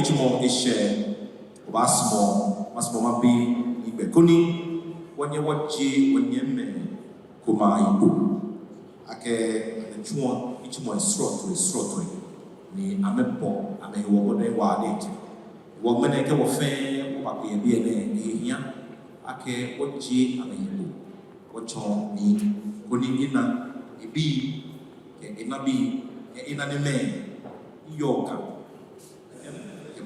Ichimo Ishe, Obasmo, Masmomabi, Ibekuni, when you watch when you may Kuma Ibu. Ake, the Chuan, Ichimo is strong. Ni amepo amewobode wadete womeneke wo fe wo papi bi ene ehia ake oji ameyibu wocho ni koni ina ebi enabi ina ne yoga.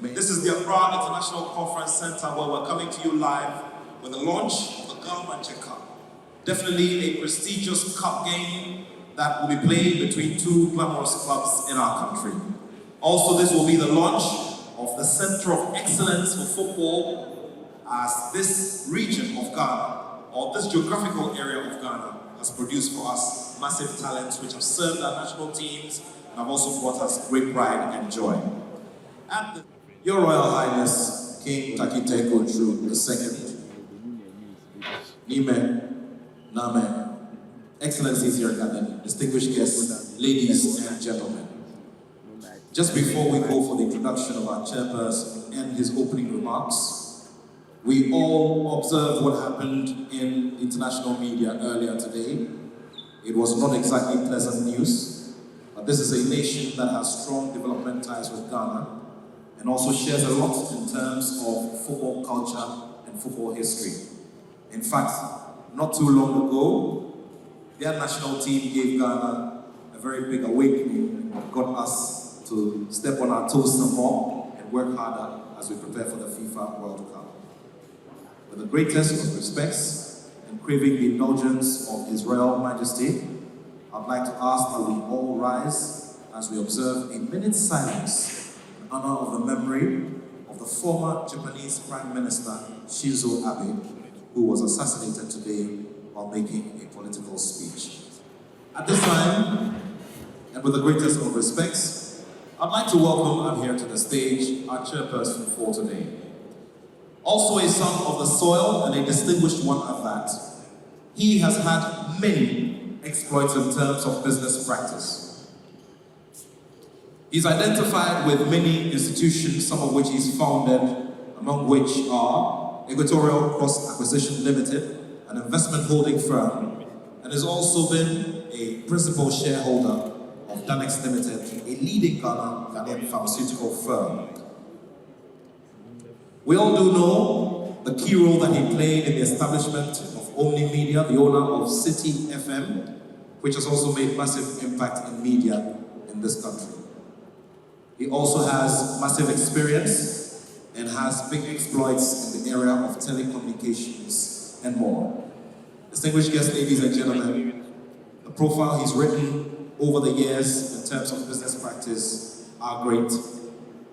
This is the Accra International Conference Center where we're coming to you live with the launch of the Mantse Cup. Definitely a prestigious cup game that will be played between two glamorous clubs in our country. Also, this will be the launch of the Center of Excellence for Football, as this region of Ghana, or this geographical area of Ghana, has produced for us massive talents which have served our national teams and have also brought us great pride and joy. Your Royal Highness, King TEIKO II, Nime, Name, Excellencies here gathered, distinguished guests, ladies and gentlemen. Just before we go for the introduction of our chairperson and his opening remarks, we all observed what happened in international media earlier today. It was not exactly pleasant news, but this is a nation that has strong development ties with Ghana and also shares a lot in terms of football culture and football history. In fact, not too long ago, their national team gave Ghana a very big awakening and got us to step on our toes some more and work harder as we prepare for the FIFA World Cup. With the greatest of respects and craving the indulgence of His Royal Majesty, I'd like to ask that we all rise as we observe a minute's silence in honor of the memory of the former Japanese Prime Minister Shinzo Abe, who was assassinated today while making a political speech. At this time, and with the greatest of respects, I'd like to welcome up here to the stage our chairperson for today. Also a son of the soil and a distinguished one at that, he has had many exploits in terms of business practice. He's identified with many institutions, some of which he's founded, among which are Equatorial Cross Acquisition Limited, an investment holding firm, and has also been a principal shareholder of Danex Limited, a leading Ghanaian pharmaceutical firm. We all do know the key role that he played in the establishment of Omni Media, the owner of City FM, which has also made massive impact in media in this country. He also has massive experience and has big exploits in the area of telecommunications and more. Distinguished guests, ladies and gentlemen, the profile he's written over the years in terms of business practice are great,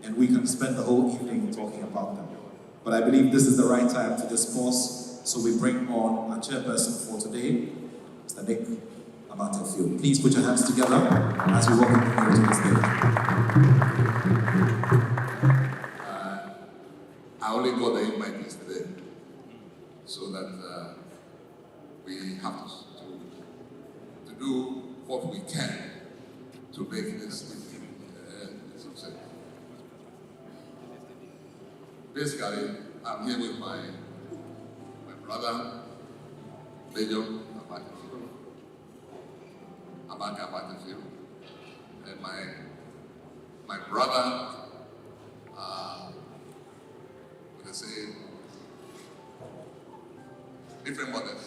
and we can spend the whole evening talking about them. But I believe this is the right time to just pause, so we bring on our chairperson for today, Mr. Nick Amantefield. Please put your hands together as we welcome him here to the stage. I only got the invite yesterday, so that we have to do what we can to make this success. Basically, I'm here with my brother, Major Amantefield, and my brother, they say, different mothers.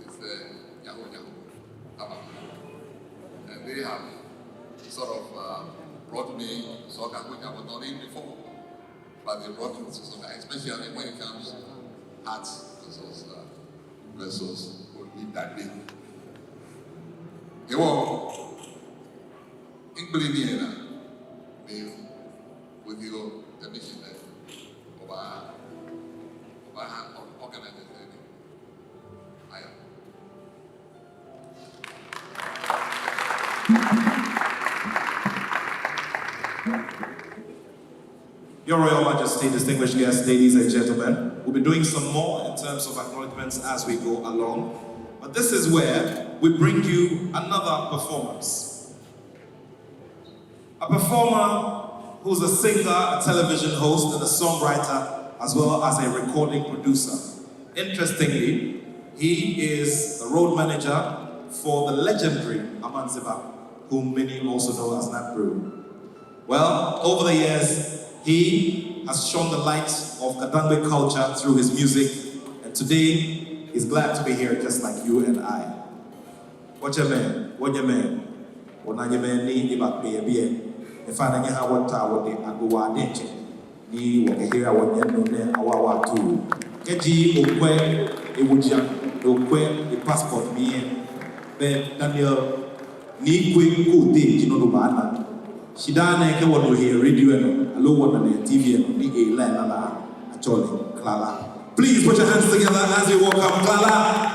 It's Yahoo, and they have sort of brought me soccer, which I was not in before, but they brought me to soccer, especially when it comes to arts versus what we that big. You know, including with your permission over organizing. Your Royal Majesty, distinguished guests, ladies and gentlemen, we'll be doing some more in terms of acknowledgements as we go along. But this is where we bring you another performance. A performer who's a singer, a television host, and a songwriter, as well as a recording producer. Interestingly, he is the road manager for the legendary Mantse Cup, whom many also know as NATHANIEL. Well, over the years, he has shone the light of Kadangbe culture through his music, and today he's glad to be here just like you and I. What your man? What your man? What your man need about baby? If I don't have what I would go on it, ni wakehira wanyane awawa tu. Keji okwe ewuja okwe e passport me ben Daniel ni kwe ko de jino do bana. Shidane ke wono here radio no alo wono na TV no ni e la la actually KLALA. Please put your hands together as we welcome KLALA.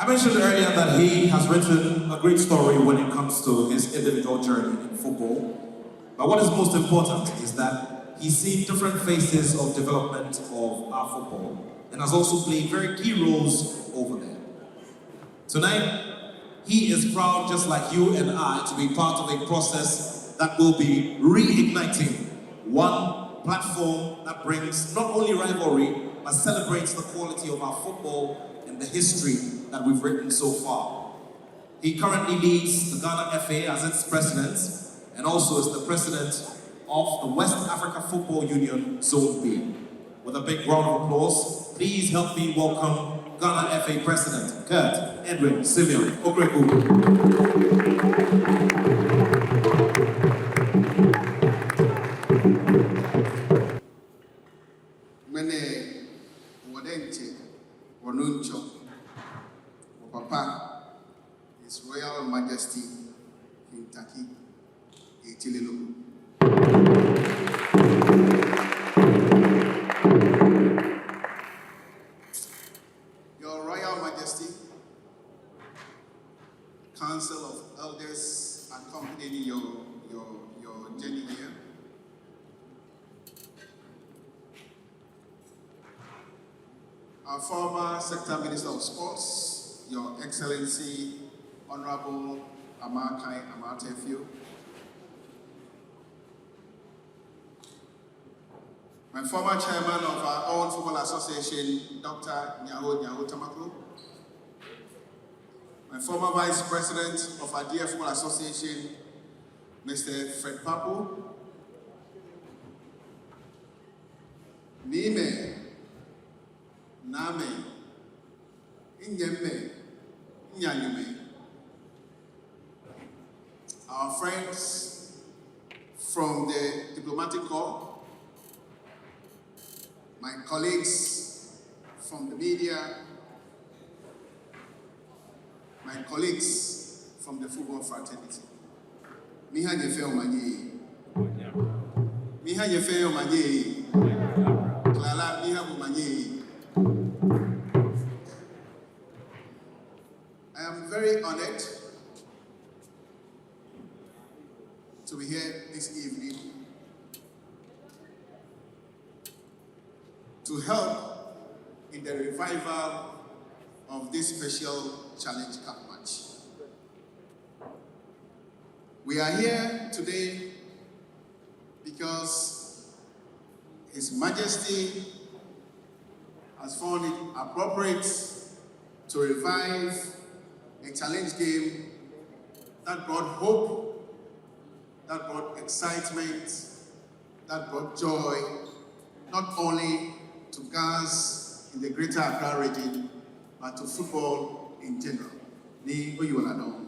I mentioned earlier that he has written a great story when it comes to his individual journey in football. But what is most important is that he's seen different phases of development of our football and has also played very key roles over there. Tonight, he is proud, just like you and I, to be part of a process that will be reigniting one platform that brings not only rivalry, but celebrates the quality of our football and the history that we've written so far. He currently leads the Ghana FA as its president, and also is the president of the West Africa Football Union Zone B. With a big round of applause, please help me welcome Ghana FA President, Kurt Edwin Simeon Okreku. Papa, His Royal Majesty in TACKIE, TSURU. Your Royal Majesty, Council of Elders accompanying your journey here. Our former Sector Minister of Sports, Your Excellency, Honorable Amartefiu. My former chairman of our own football association, Dr. Nyaho Tamaklo. My former vice president of our dear football association, Mr. Fred Papu. Nime, Name, Inyeme, Nyanyume. Our friends from the diplomatic corps, my colleagues from the media, my colleagues from the football fraternity. Miha Yefeo Manye. Miha Yefeo Manye. KLALA Miha Manye. I am very honored to be here this evening to help in the revival of this special Challenge Cup match. We are here today because His Majesty has found it appropriate to revive a challenge game that brought hope, that brought excitement, that brought joy, not only to girls in the greater Accra region, but to football in general. Ni who you will know.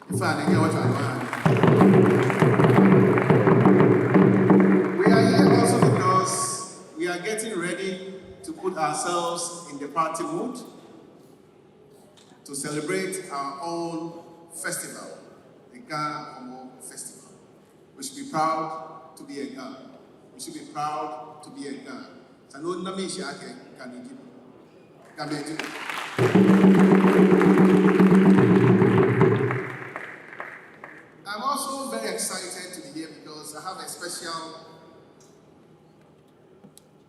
We are here also because we are getting ready to put ourselves in the party mood to celebrate our own festival, the Ghana Homo Festival. We should be proud to be a Ghana. We should be proud to be a Ghana. I'm also very excited to be here because I have a special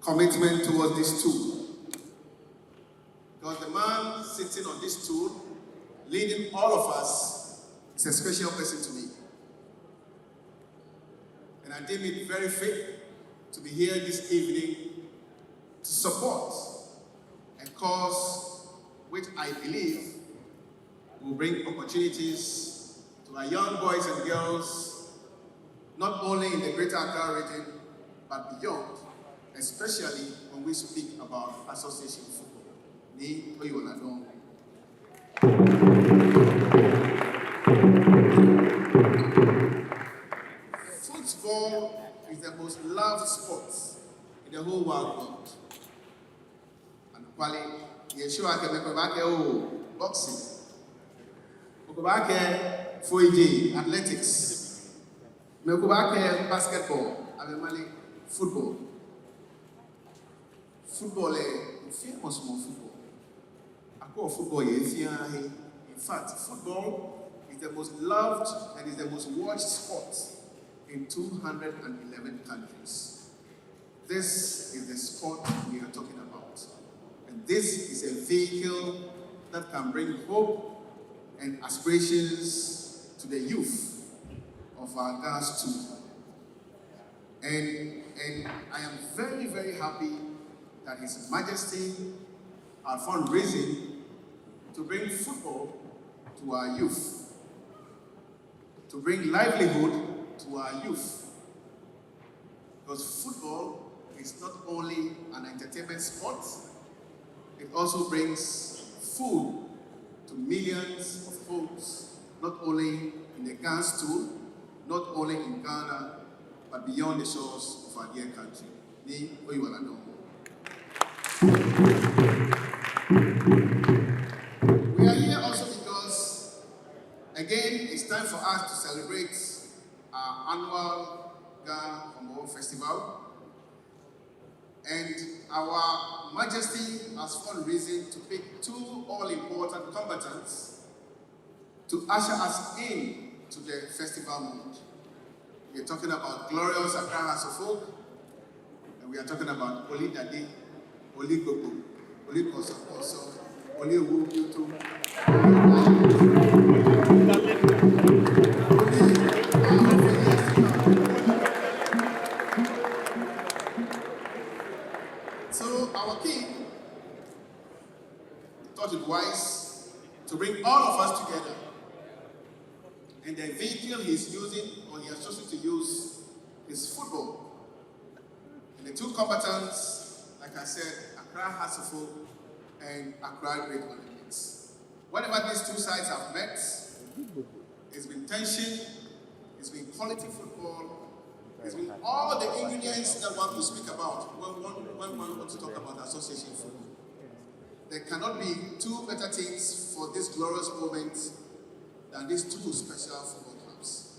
commitment towards this stool. Because the man sitting on this stool, leading all of us, is a special person to me. And I deem it very fit to be here this evening to support a cause which I believe will bring opportunities to our young boys and girls, not only in the Greater Accra region, but beyond, especially when we speak about association football. Ni Oyoladon. Football is the most loved sport in the whole world. And Kwali, Yeshua can boxing. Mekubake foiji, athletics. Mekubake basketball, abemali football. Football is famous for football. I call football in fact, football is the most loved and is the most watched sport in 211 countries. This is the sport we are talking about. And this is a vehicle that can bring hope and aspirations to the youth of our girls too. And I am very, very happy that His Majesty are fundraising to bring football to our youth, to bring livelihood to our youth. Because football is not only an entertainment sport, it also brings food to millions of homes, not only in the Ghana too, not only in Ghana, but beyond the shores of our dear country. Ni Oyiwalano. We are here also because, again, it's time for us to celebrate our annual Ghana Homo Festival. And our Majesty has fundraising to pick two all-important combatants to usher us in to the festival mood. We are talking about glorious Accra House of Folk, and we are talking about Oli Dade, Oli Gogo, Oli Koso, Oli Wu Yutu. So our king thought it wise to bring all of us together. And the vehicle he's using, or he has chosen to use, is football. And the two combatants, like I said, Accra Hasselhoff and Accra Great Olympics. Whenever these two sides have met, it's been tension, it's been quality football, it's been all the ingredients that one will speak about when one wants to talk about association football. There cannot be two better teams for this glorious moment than these two special football clubs.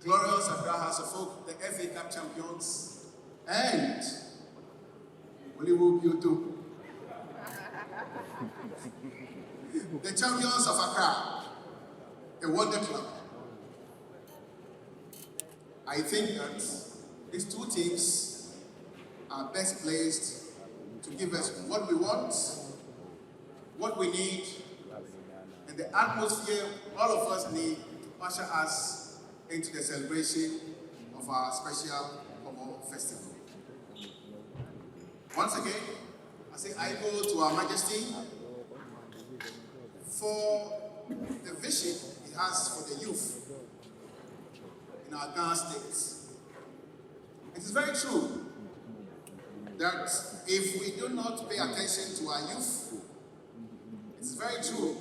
Glorious Accra House of Folk, the FA Cup champions, and Hollywood Beauty, the champions of Accra, the Wonder Club. I think that these two teams are best placed to give us what we want, what we need, and the atmosphere all of us need to usher us into the celebration of our special Homo Festival. Once again, I say I go to Our Majesty for the vision he he has for the youth in our Ghana states. It is very true that if we do not pay attention to our youth, it is very true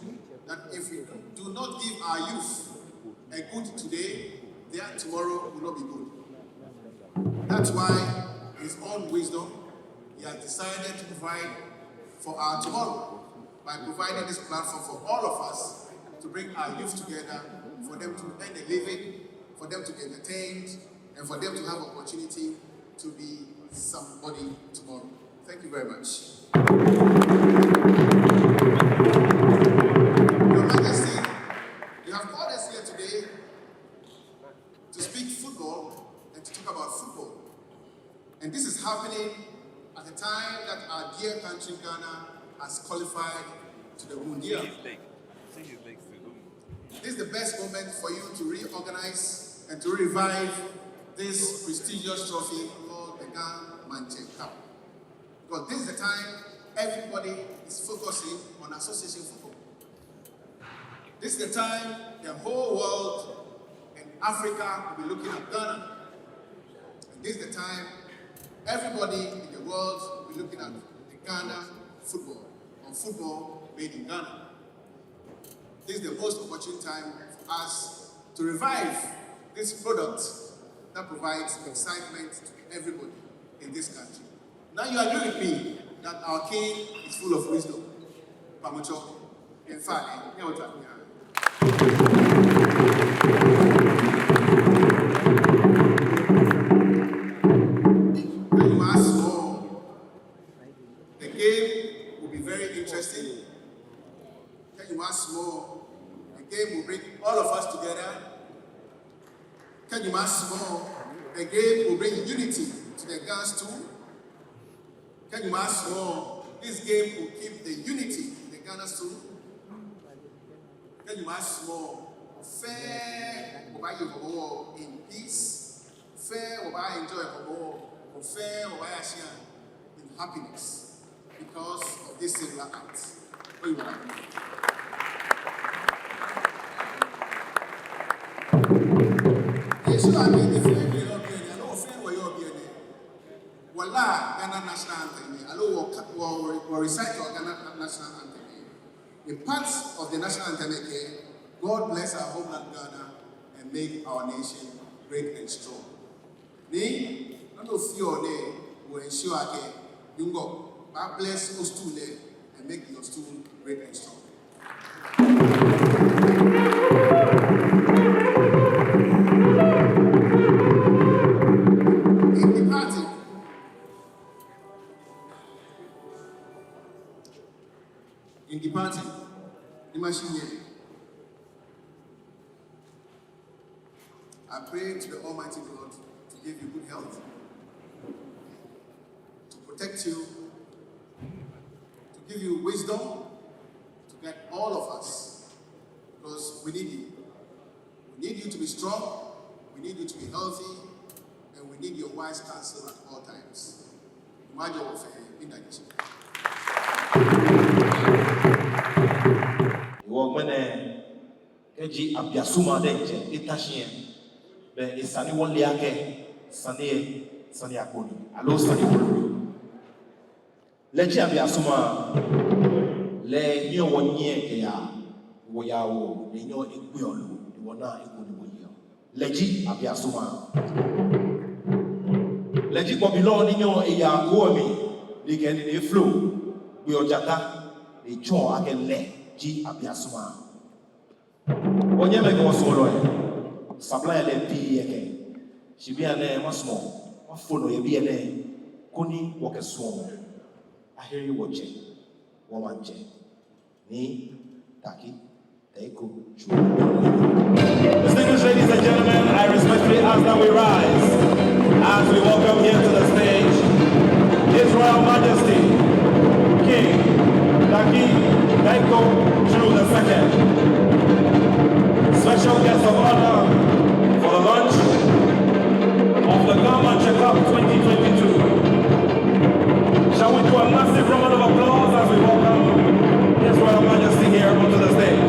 that if we do not give our youth a good today, their tomorrow will not be good. That's why, in his own wisdom, he has decided to provide for our tomorrow by providing this platform for all of us to bring our youth together, for them to earn a living, for them to be entertained, and for them to have opportunity to be somebody tomorrow. Thank you very much. Your Majesty, you have called us here today to speak football and to talk about football. And this is happening at the time that our dear country Ghana has qualified to the Mundial. This is the best moment for you to reorganize and to revive this prestigious trophy called the Mantse Cup. Because this is the time everybody is focusing on association football. This is the time the whole world and Africa will be looking at Ghana. And this is the time everybody in the world will be looking at the Ghana football, or football made in Ghana. This is the most opportune time for us to revive this product that provides excitement to everybody in this country. Now you agree with me that our king is full of wisdom. Pamucho, in fact, you know what the game will be very interesting. Can you ask more? The game will bring all of us together. Can you ask more? The game will bring unity to the Ghans too. Can you ask more? This game will keep the unity in the Ghanas too. Can you ask more? Fair will in peace. Fair will enjoy fair will in happiness because of this singular act. Ghana national anthem. We'll recite our Ghana national anthem. In parts of the national anthem, God bless our homeland Ghana and make our nation great and strong. Ni, I don't feel they will ensure that you go. God bless your stool and make your stool great and strong. In departing, the machine here, I pray to the Almighty God to give you good health, to protect you, to give you wisdom, to get all of us, because we need you. We need you to be strong, we need you to be healthy, and we need your wise counsel at all times. Imagine what in that issue. Womene keji abiasuma denje itashie be isani wole ake sani akoni alo sani wole leji abiasuma le nyo wonye ke ya wo ya wo le nyo egbe olu wona ekoni wo ya leji abiasuma leji bobilo ni nyo eya ko mi le ke ni flow we ojata le cho ake le Ji abiasuma. Onye mege wasolo supply le pi Shibia ne masmo. Wafono ye bi ene kuni wokeso. Ahiri woche. Wamanje. Ni TACKIE TEIKO TSURU. Distinguished ladies and gentlemen, I respectfully ask that we rise as we welcome here to the stage His Royal Majesty King TACKIE TEIKO TSURU II, special guest of honor for the launch of the Mantse Cup 2022. Shall we do a massive round of applause as we welcome His Royal Majesty here onto the stage?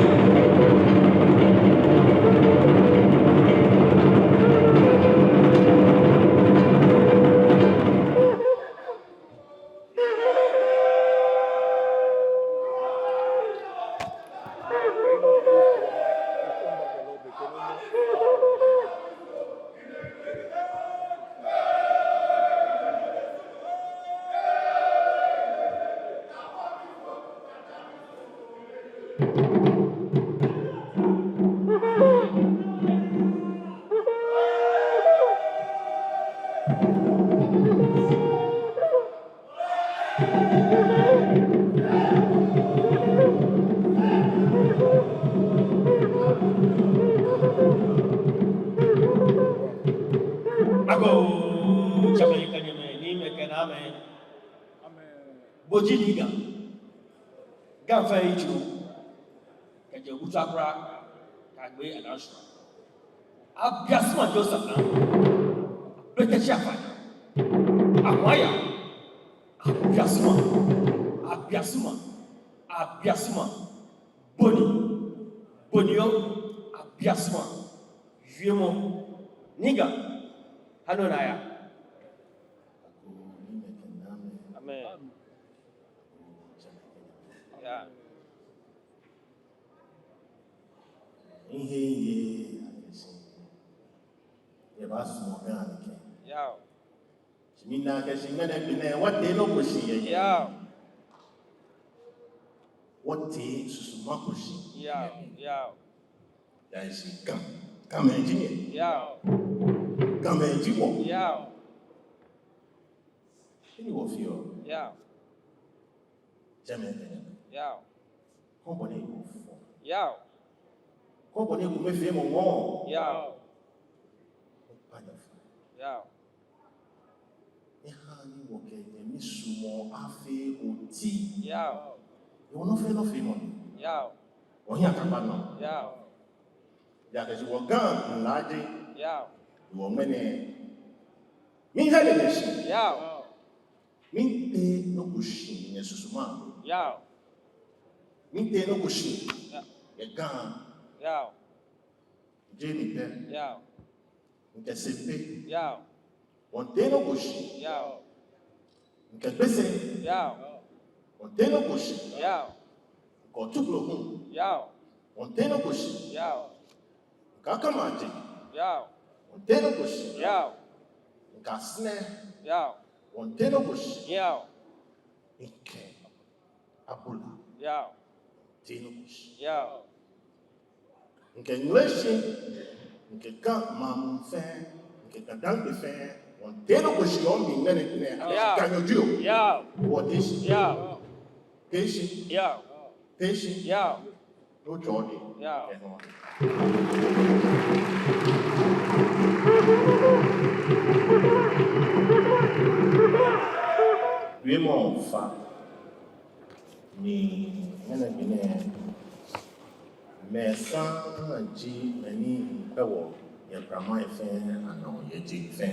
Ako chame kanyame ni mekaname. Boji liga. Gafa ichu. Kaje utakra kagbe anashu. Abiasuma Joseph na. Bete chafa. Amaya. Abiasuma. Bonio. Abiasuma. Juemo. Niga. Hanonaya. Amen. Yeah. Yeah. Yeah. What tea susumakushi? Yeah. That is come engineer. Yeah. Come engineer. Yeah. Any of you? Yeah. German. Yeah. Company. Yeah. Company who may feel more. Yeah. Yeah. Yeah. You will not fail of him. Yeah. Or here come on. Yeah. That is what gun largely. Yeah. You will many. Me had a nation. Yeah. Me pay no pushing in Susuma. Yeah. Me pay no pushing. Yeah. A gun. Yeah. Jamie Penn. Yeah. Nkesipe. Yeah. Onteno pushing. Yeah. Nkepese. Yeah. Onteno pushing. Yeah. Kotuklo. Yeah. Onteno pushing. Yeah. Kakamati. Yeah. Onteno pushing. Yeah. Nkasne. Yeah. Onteno pushing. Yeah. Nke. Abula. Yeah. Onteno pushing. Yeah. Nke English. Nke ka mamfe. Nke kadang fe. Onteno pushing on me nene. Yeah. Can you do? Yeah. What is? Yeah. Patient. Yeah. Patient. Yeah. No Jordan. Yeah. Vraiment fa ni nana bine mais sans ji mani pewo ya prama efe ano ye ji fe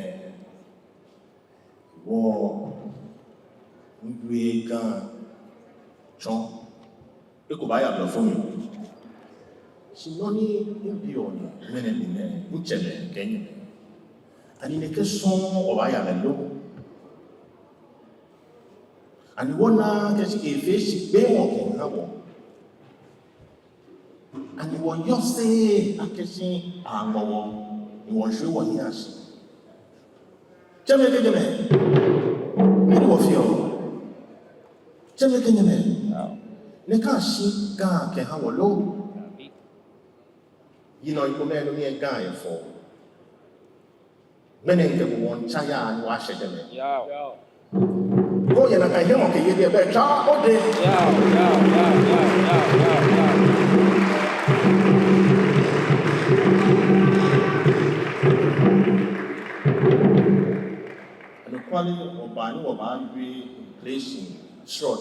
wo ngwe kan chon e ko ba ya blo fun mi sinoni mbio ni nana bine uchele kenye ani ne ke son o ba ya lo and wona kesi efe be won hawo and won yo say akesi angowo won hwe won yas jame me do feel jame ne ka shi ga ke hawo lo you know you me no me ga ye for menen ke won chaya ni wa shedeme Yeah. go ya na ka hemo ke ye be cha o de Yeah. and the quality of bani wo ba we placing short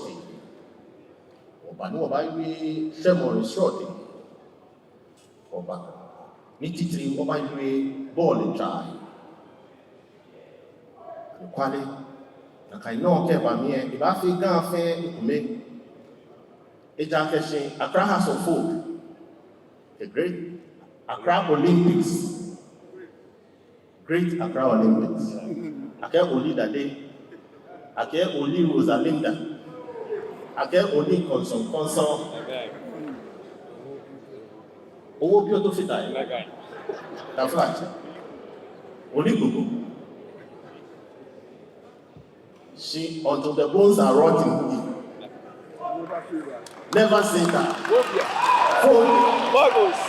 o bani wo ba we shemo short o ba ni titri wo ba we ball try the quality na kai no ke ba mi e ba fi gan fe ikume e ja ke shin Accra House of Folk the great Accra Olympics great Accra Olympics ake oli dade ake oli Rosalinda ake oli konson owó bí o tó fi ta ẹ̀ ta flat oli gbogbo she until the bones are rotting never say that Bogos.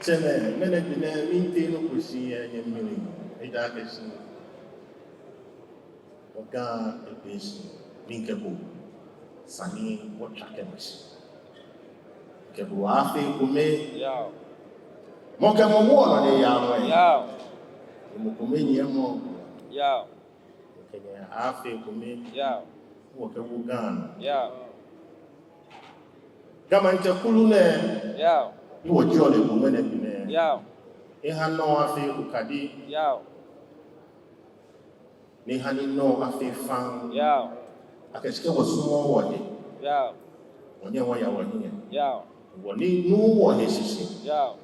Chene mene bine minti no kushi ye mini ida keshi oga epeshi minkebo sani what chakemashi Kebu afi kume. Yeah. Moke mo wo ne ya mo. Yeah. Mo kume nye mo. Yeah. Kenya afi kume. Yeah. Wo ke bu gan. Yeah. Kama nche kulu ne. Yeah. Wo jo le kume ne bine. Yeah. E hano afi ukadi. Yeah. Ni hani no afi fan. Yeah. Akeshike wo sumo wo ni. Yeah. Onye wo ya wo ni. Yeah. Wo ni nu wo ni sisi. Yeah.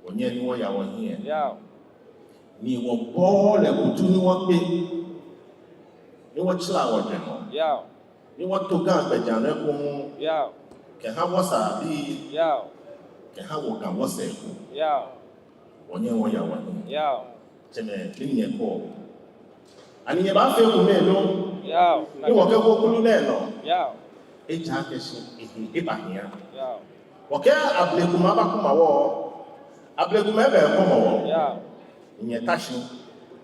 Onye ni wo ya wo ni. Yeah. Ni wo bo le kutu ni wo pe. Ni wo chila wo de no. Yeah. Ni wo to gan gbejan le ko mu. Yeah. Ke ha wo sa bi. Yeah. Ke ha wo kan wo se ku. Yeah. Onye wo ya wo ni. Yeah. Teme ni nye ko. Ani ye ba fe ku me lo. Yeah. Ni wo ke ko kulu ne no. Yeah. E ja ke si e ba hia. Yeah. Wo ke ableku ma ba ku ma wo. Ableku me be ko mo wo. Yeah. Nye tashi.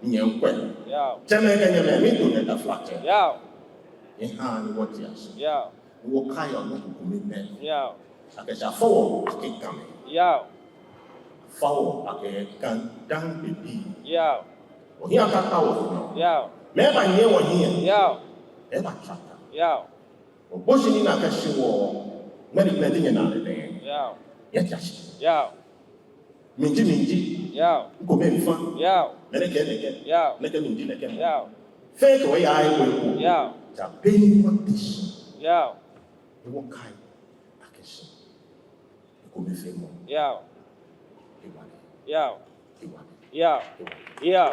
Nye nkwe. Yeah. Teme ke nye me mi do ne da flat. Yeah. E ha ni wo ti aso. Yeah. Wo ka yo no ku mi me. Yeah. Akesha fo ake kame. Yeah. Fo ake kan dan bibi. Yeah. O hi aka ta wo no. Yeah. Me ba nye wo hi. Yeah. E ba trata. Yeah. O bo shi ni na ka shi wo. Me ni plenti na le den. Yeah. Ye ti ashi. Yeah. Minji. Yeah. Ko me fa. Yeah. Me ne ke. Yeah. Ne ke minji ne ke. Yeah. Fe ko ya ai wo ku. Yeah. Ja pe ni wo ti shi. Yeah. Wo kai akeshi. Ko me fe mo. Yeah. E wa. Yeah. E wa. Yeah. Yeah.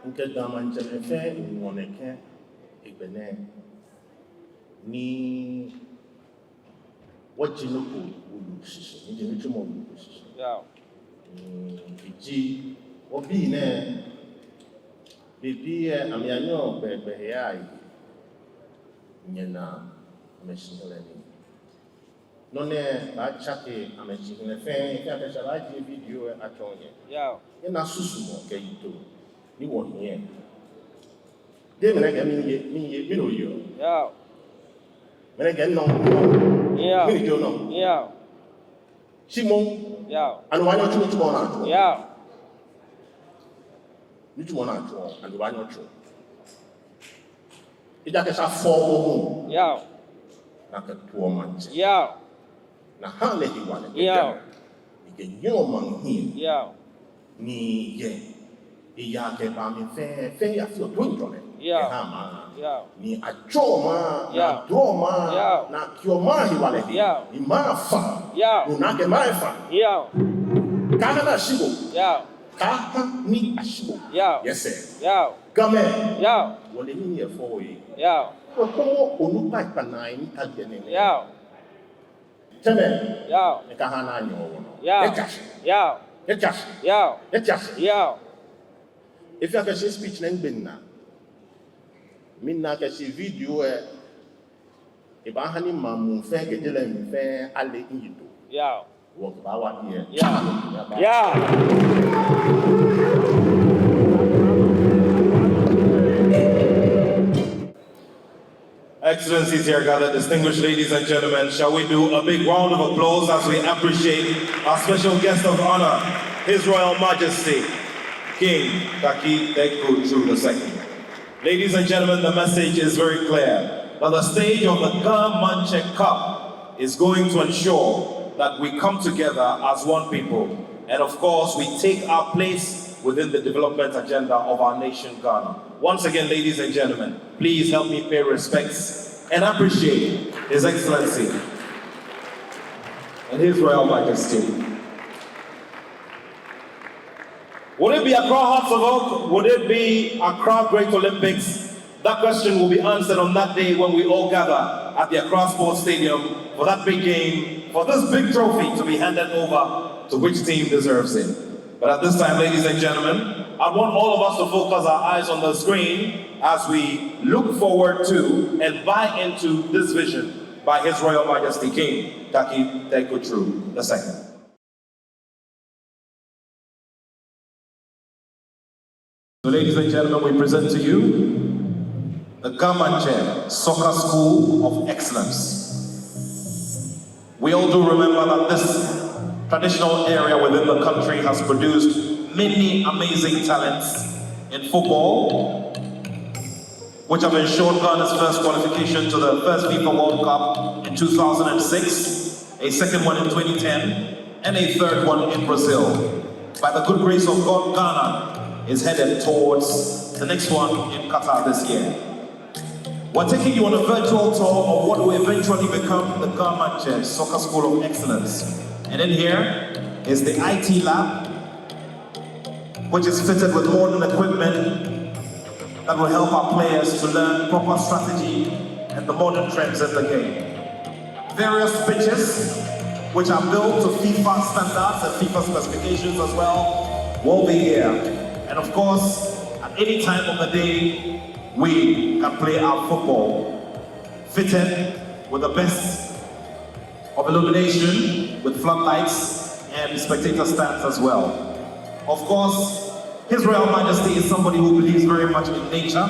Nke dama nchele fe mwoneke ikbene ni wajinoku ulu shishi ni jenichumo ulu shishi Yeah. iji obi ne bibi amianyo bebe yai nyena ameshingle ni none ba chake ameshingle fe ke akashala ji video atonye Yeah. ina susumo ke ito ni wo hie de mena ga mi no yo Yeah. mena ga no Yeah. mi jo no Yeah. simon Yeah. anu wanyo chu na chu Yeah. ni chu na chu anu wanyo chu ida ka sa fo mo Yeah. na ka tuo manche Yeah. na ha le hi wa le Yeah. ni ke nyo man hi Yeah. ni ye iya ke ba mi fe ya fi o to njo le Yeah. ha ma Yeah. ni achoma Yeah. na droma Yeah. na kioma hi wale hi Yeah. ni ma fa Yeah. unake ma fa Yeah. kana na shibo Yeah. ka ni ashibo Yeah. yes sir Yeah. game Yeah. wole ni ye fo yi Yeah. ko ko onu pa ipanai ni ta de ni Yeah. teme Yeah. e ka hana nyo wo no Yeah. e kashi Yeah. e kashi Yeah. e kashi Yeah. if you can speech na ngbenna minna ka si video e ba hani mamu fe ke de la mi fe ale yido Yeah. wo ba wa die Yeah. Yeah. Excellencies here gathered, distinguished ladies and gentlemen, shall we do a big round of applause as we appreciate our special guest of honor, His Royal Majesty, King TACKIE TEIKO II. Ladies and gentlemen, the message is very clear, that the stage of the Mantse Cup is going to ensure that we come together as one people, and of course, we take our place within the development agenda of our nation, Ghana. Once again, ladies and gentlemen, please help me pay respects and appreciate His Excellency and His Royal Majesty. Would it be Accra Hearts of Oak? Would it be Accra Great Olympics? That question will be answered on that day when we all gather at the Accra Sports Stadium for that big game, for this big trophy to be handed over to which team deserves it. But at this time, ladies and gentlemen, I want all of us to focus our eyes on the screen as we look forward to and buy into this vision by His Royal Majesty King TACKIE TEIKO II II. So ladies and gentlemen, we present to you the Mantse Soccer School of Excellence. We all do remember that this traditional area within the country has produced many amazing talents in football, which have ensured Ghana's first qualification to the first FIFA World Cup in 2006, a second one in 2010, and a third one in Brazil. By the good grace of God, Ghana is headed towards the next one in Qatar this year. We're taking you on a virtual tour of what will eventually become the Mantse Soccer School of Excellence. And in here is the IT lab, which is fitted with modern equipment that will help our players to learn proper strategy and the modern trends in the game. Various pitches, which are built to FIFA standards and FIFA specifications as well, will be here. And of course, at any time of the day, we can play our football, fitted with the best of illumination, with floodlights and spectator stands as well. Of course, His Royal Majesty is somebody who believes very much in nature,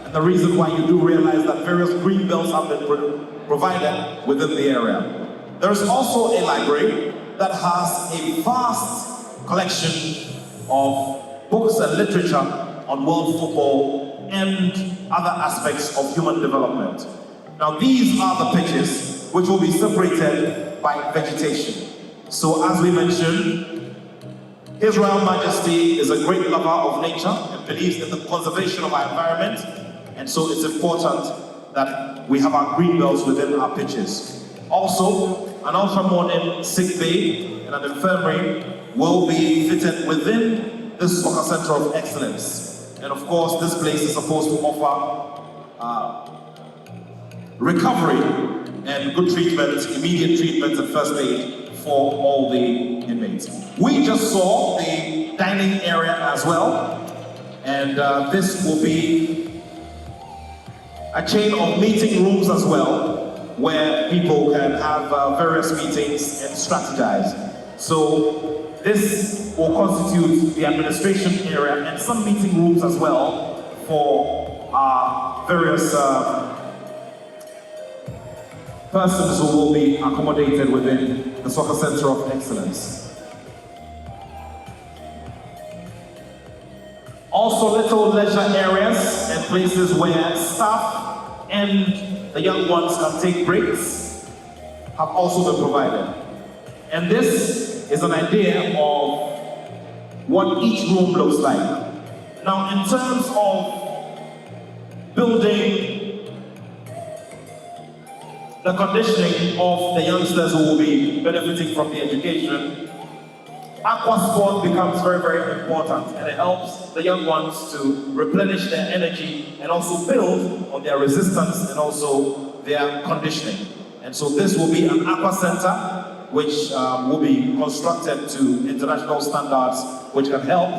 and the reason why you do realize that various green belts have been provided within the area. There is also a library that has a vast collection of books and literature on world football and other aspects of human development. Now these are the pitches which will be separated by vegetation. So as we mentioned, His Royal Majesty is a great lover of nature and believes in the conservation of our environment, and so it's important that we have our green belts within our pitches. Also, an ultra-modern sick bay and an infirmary will be fitted within this soccer center of excellence. And of course, this place is supposed to offer recovery and good treatment, immediate treatment and first aid for all the inmates. We just saw the dining area as well, and this will be a chain of meeting rooms as well, where people can have various meetings and strategize. So this will constitute the administration area and some meeting rooms as well for various persons who will be accommodated within the Soccer Center of Excellence. Also little leisure areas and places where staff and the young ones can take breaks have also been provided. And this is an idea of what each room looks like. Now, in terms of building the conditioning of the youngsters who will be benefiting from the education, aqua sport becomes very, very important, and it helps the young ones to replenish their energy and also build on their resistance and also their conditioning. And so this will be an aqua center which will be constructed to international standards, which can help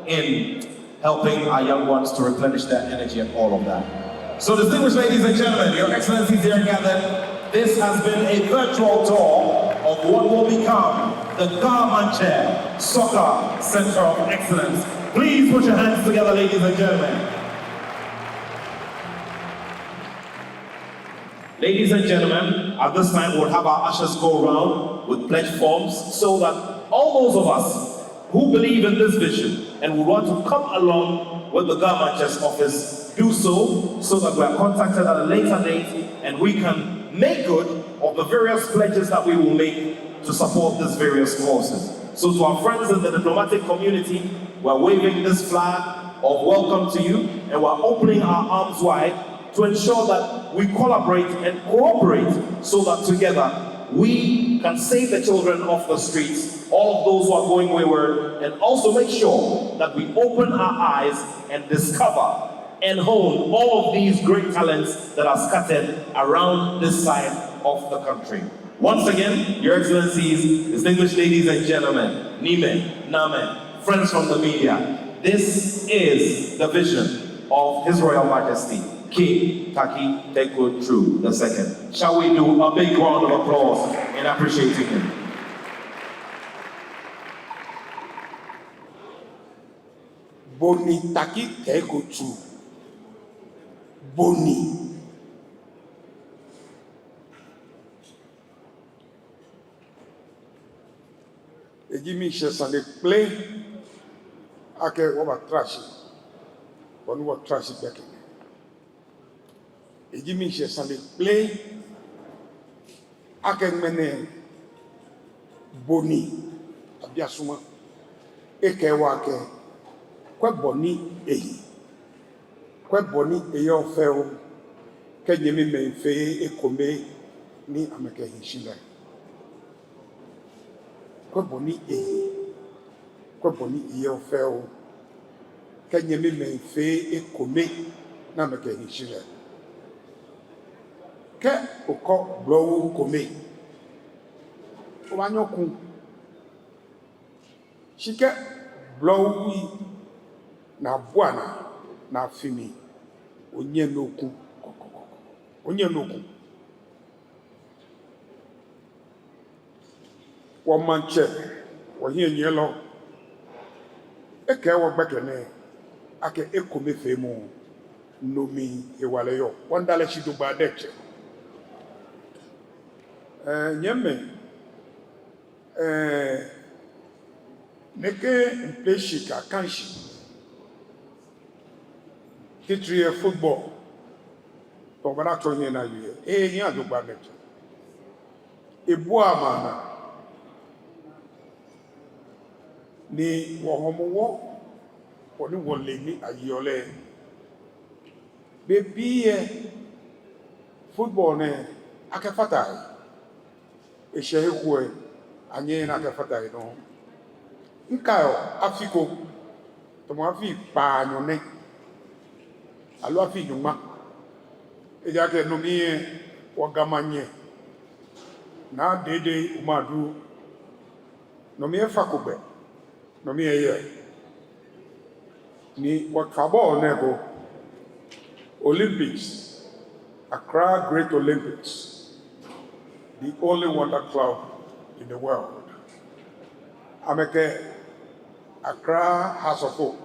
in helping our young ones to replenish their energy and all of that. So distinguished ladies and gentlemen, your excellencies here gathered, this has been a virtual tour of what will become the Mantse Soccer Center of Excellence. Please put your hands together, ladies and gentlemen. Ladies and gentlemen, at this time we'll have our ushers go around with pledge forms so that all those of us who believe in this vision and would want to come along with the Mantse office do so that we are contacted at a later date and we can make good of the various pledges that we will make to support these various causes. So to our friends in the diplomatic community, we're waving this flag of welcome to you, and we're opening our arms wide to ensure that we collaborate and cooperate so that together we can save the children off the streets, all of those who are going wayward, and also make sure that we open our eyes and discover and hone all of these great talents that are scattered around this side of the country. Once again, Your Excellencies, distinguished ladies and gentlemen, Nime, Name, friends from the media, this is the vision of His Royal Majesty, King TACKIE TEIKO II. Shall we do a big round of applause in appreciating him? Boni TACKIE TEIKO 2. Boni. Ejimi Shesane play ake waba trash. Bonu wa trash back. Ejimi Shesane play ake mene Boni abiasuma eke wake kwe boni eyi kwe boni eyo feo ke nyemi me fe ekome ni ameke hishila kwe boni eyi kwe boni eyo feo ke nyemi me fe ekome na ameke hishila ke oko blow kome obanyoku shike blowi na bwana na fimi onye n'okwu wọ́n máa ń kyẹ́ wọ́n yẹn yẹn lọ ẹ̀kẹ́ wọ́n gbẹ́kẹ̀lé akẹ́ ẹ̀kọ́ mẹ́fẹ́ mu nomi ìwàlẹ̀ yọ wọ́n dalẹ̀ sí dùgbà dẹ́kyẹ́ nyẹ́mẹ̀ neke mpleshi ka kanshi titiri football tọgbana tó yẹn na yẹ yẹn àdùgbà dẹ́kyẹ́ ebu àmàna ni wɔhɔmowɔ wɔne wɔle ni ayɔlɛ bebi yɛ football ne akɛfata yi ehyɛ ekuɛ anyɛ na akɛfata yi no nkae afiko tɔmɔ afi kpaanyɔne alo afi nyuma edze akɛ nomi yɛ wɔgama nyɛ na dede umadu nomi yɛ fakogbɛ. Nomi eye ni wakaball nego Olympics, Accra Great Olympics, the only wonder club in the world. Ameke Accra House of Hope,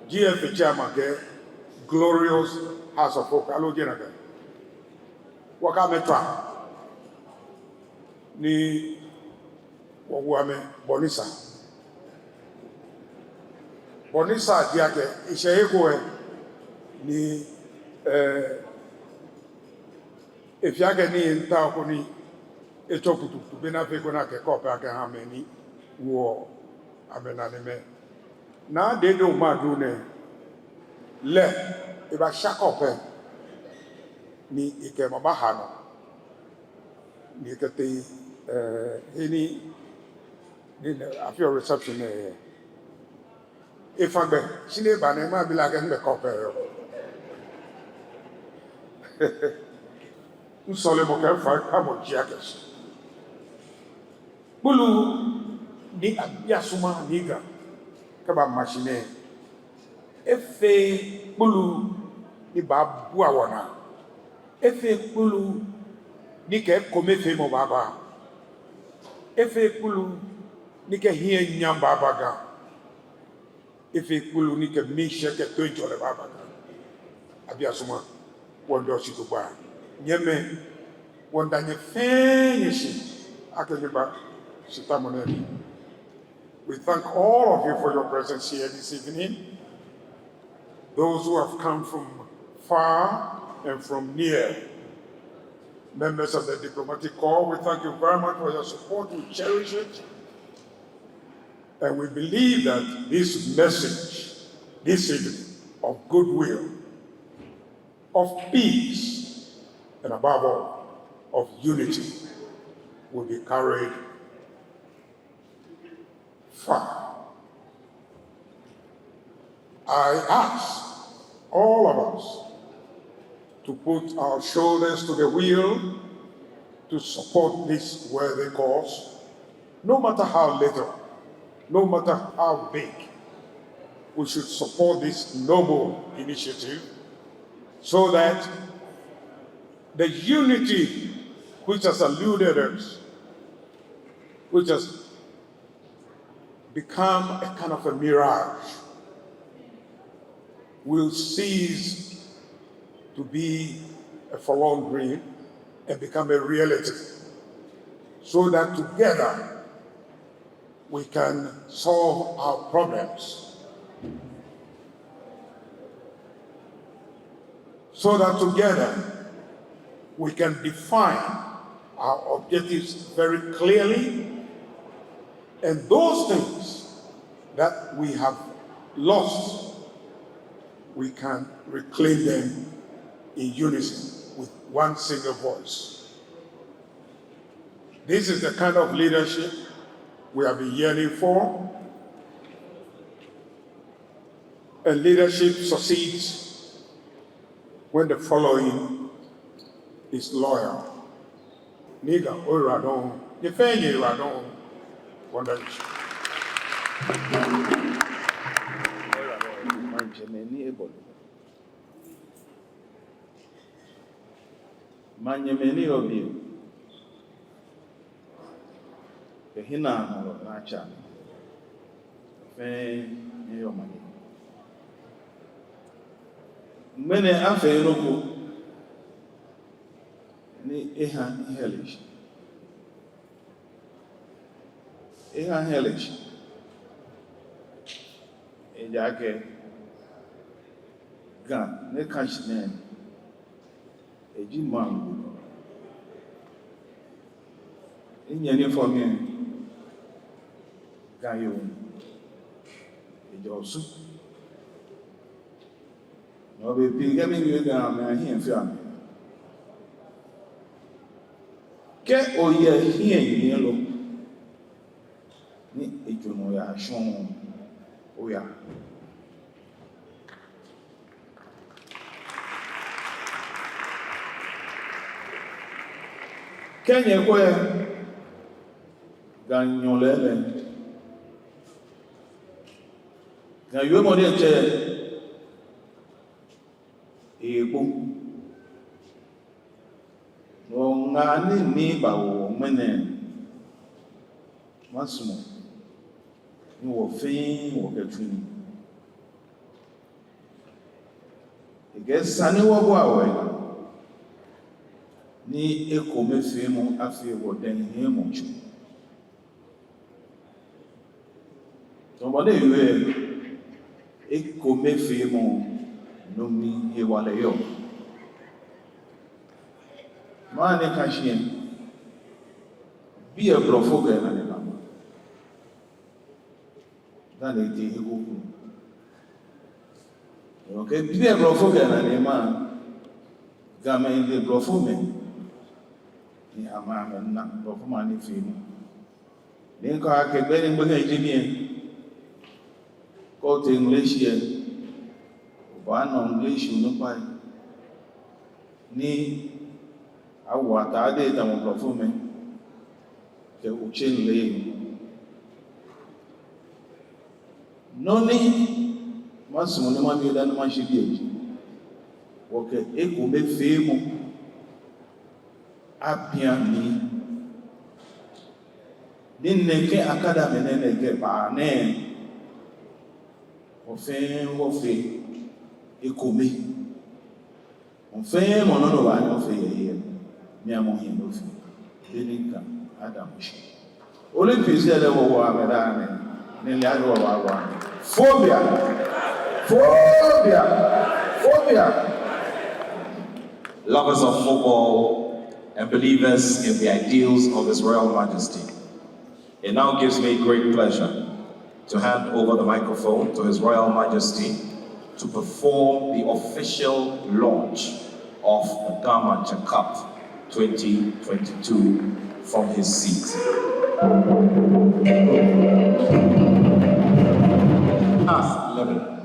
GFA chairman ke glorious House of Hope. Alo jenaga. Wakametra ni wọ́wọ́mẹ Bonisa diake ìṣẹ́yẹ́kọ́ ẹ̀ ni efiage ni nta ọkụ ni ètò kùtùkùtù bí náà fẹ́ kó náà kẹ́kọ́ ọ̀pẹ́ akẹ́ hàn mẹ́ ní wọ́ abẹ́nanimẹ́ náà dédé òmàdú nẹ lẹ́ ìbá ṣàkọ̀pẹ́ ni ìkẹ́ mọ̀bá hànà ni ìkẹ́tẹ́ ẹni after reception if I be sine ba na ma bi la ke nbe ko pe yo usole mo ke fa ka mo ji akes bulu ni abia suma niga ka ba machine efe bulu ni ba bu awona efe bulu ni ke ko me fe mo baba efe bulu ni ke hie nyamba baga efe kulu ni ke mishe ke to jole baga abia suma wondo si to ba nyeme wonda nye fenye shi akele ba sitamoneli. We thank all of you for your presence here this evening, those who have come from far and from near. Members of the diplomatic corps, we thank you very much for your support. We cherish it. And we believe that this message, this evening, of goodwill, of peace, and above all, of unity, will be carried far. I ask all of us to put our shoulders to the wheel to support this worthy cause, no matter how little, no matter how big. We should support this noble initiative so that the unity which has eluded us, which has become a kind of a mirage, will cease to be a forlorn dream and become a reality, so that together we can solve our problems, so that together we can define our objectives very clearly, and those things that we have lost, we can reclaim them in unison with one single voice. This is the kind of leadership we have been yearning for. And leadership succeeds when the following is loyal. Niga oradon, yefenye radon, wonderish. Manyemeni obi. Ehina no nacha. Fe yo mani. Mene afe roko ni eha hellish. Eha hellish. Ejake gan ne kashne eji mangu inyani for me gayo ejosu no be piga mi we ga me ahien fi am ke oye hien yin lo ni ejono ya shon oya Kenya kwe ganyolele ganywe mo de che ebo no ngani ni ba wo mene masumo ni wo fin wo ketuni igesa ni wo bo awe ni eko mefe mu afi wo den he mu chu to bode yue eko mefe mu no mi he wale yo mane kashien bi e brofo ga na la dan e ti ego okay bi e brofo ga na le ma ga me le brofo me ni amame na bofuma ni fimu ni ko akegbe ni gbe engineer ko te English ye ba no English no pa ni awa ta de ta mo profume ke uchen le no ni masumo ni ma bi da no ma shi bi wo ke eko be fimu apiani dineke academy neneke ba ne ofe ekome ofe monono ba ni ofe yeye mi amo hin ofe dinika adam shi olympics ele wo ameda ne le ado wa phobia Lovers of football and believers in the ideals of His Royal Majesty. It now gives me great pleasure to hand over the microphone to His Royal Majesty to perform the official launch of the Mantse Cup 2022 from his seat. Has 11.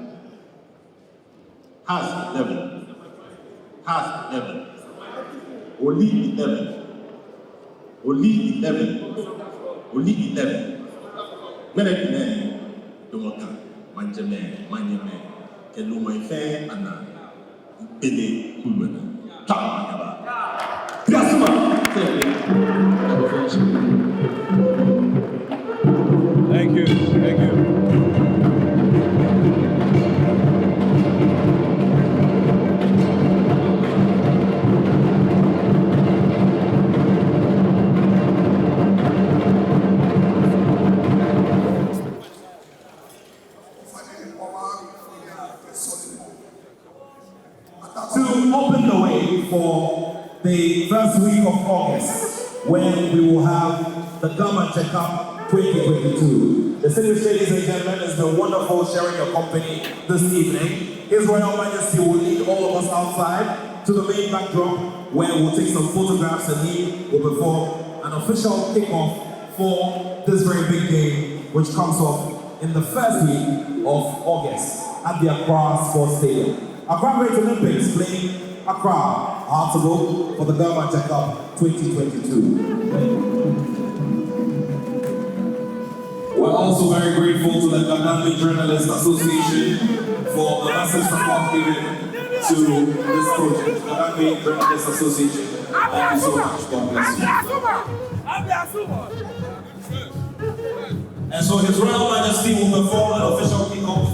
Only 11. Mene domoka manjeme manyeme keluma ife ana pele kulwana tamanyaba. Biasuma Thank you. open the way for the first week of August, when we will have the Mantse Cup 2022. Distinguished ladies and gentlemen, it's been wonderful sharing your company this evening. His Royal Majesty will lead all of us outside to the main backdrop, where we'll take some photographs and he will perform an official kickoff for this very big game, which comes off in the first week of August at the Accra Sports Stadium. Accra Great Olympics playing Accra, Artable for the Mantse Cup 2022. We're also very grateful to the Ghana Journalists Association for the massive support given to this project. The Ghana Journalists Association, thank you so much. God bless you. And so His Royal Majesty will perform an official kickoff.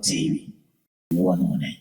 TV, one on it.